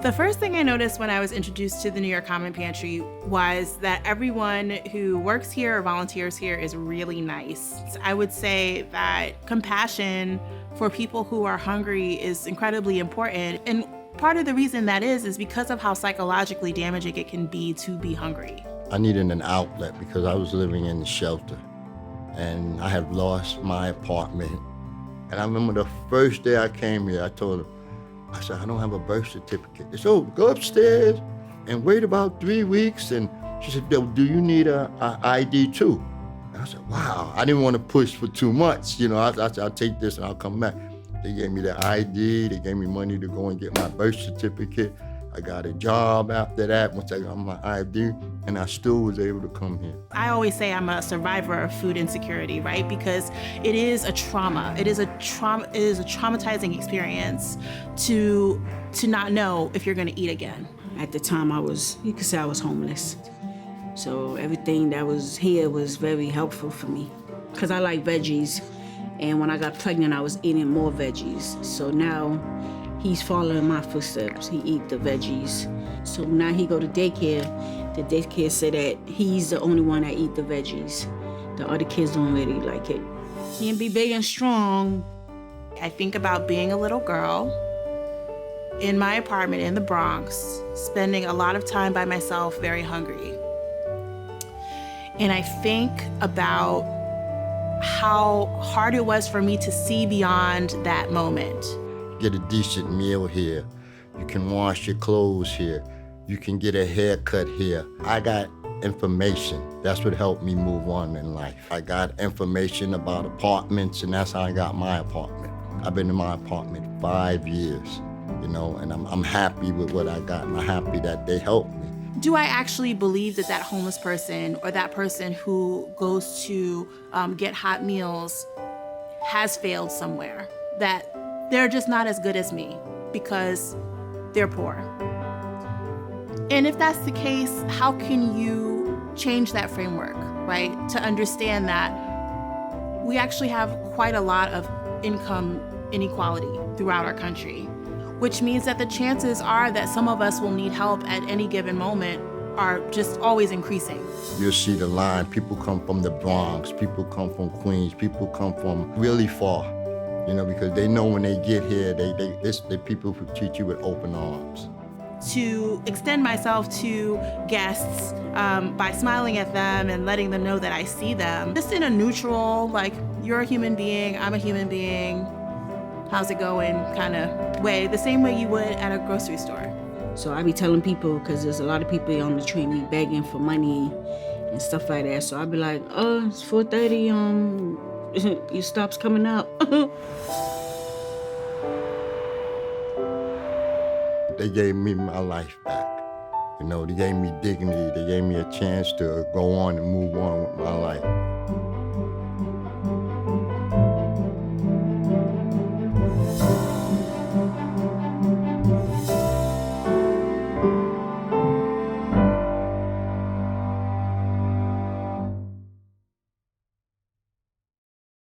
The first thing I noticed when I was introduced to the New York Common Pantry was that everyone who works here or volunteers here is really nice. I would say that compassion for people who are hungry is incredibly important. And part of the reason that is because of how psychologically damaging it can be to be hungry. I needed an outlet because I was living in the shelter and I had lost my apartment. And I remember the first day I came here, I told her, I said, I don't have a birth certificate. They said, oh, go upstairs and wait about 3 weeks. And she said, do you need a ID too? And I said, wow, I didn't want to push for too much. You know, I said, I'll take this and I'll come back. They gave me the ID, they gave me money to go and get my birth certificate. I got a job after that once I got my ID, and I still was able to come here. I always say I'm a survivor of food insecurity, right? Because it is a trauma. It is a traumatizing experience to not know if you're gonna eat again. At the time you could say I was homeless. So everything that was here was very helpful for me. Because I like veggies, and when I got pregnant, I was eating more veggies. So now, he's following my footsteps. He eat the veggies. So now he go to daycare. The daycare said that he's the only one that eat the veggies. The other kids don't really like it. He can be big and strong. I think about being a little girl in my apartment in the Bronx, spending a lot of time by myself, very hungry. And I think about how hard it was for me to see beyond that moment. Get a decent meal here. You can wash your clothes here. You can get a haircut here. I got information. That's what helped me move on in life. I got information about apartments, and that's how I got my apartment. I've been in my apartment 5 years, you know, and I'm happy with what I got, and I'm happy that they helped me. Do I actually believe that homeless person or that person who goes to get hot meals has failed somewhere? That they're just not as good as me because they're poor. And if that's the case, how can you change that framework, right? To understand that we actually have quite a lot of income inequality throughout our country, which means that the chances are that some of us will need help at any given moment are just always increasing. You'll see the line. People come from the Bronx, people come from Queens, people come from really far. You know, because they know when they get here, it's the people who treat you with open arms. To extend myself to guests by smiling at them and letting them know that I see them, just in a neutral, like, you're a human being, I'm a human being, how's it going kind of way, the same way you would at a grocery store. So I be telling people, because there's a lot of people on the train be begging for money and stuff like that. So I be like, oh, it's 4:30, your stop's coming up. They gave me my life back. You know, they gave me dignity. They gave me a chance to go on and move on with my life.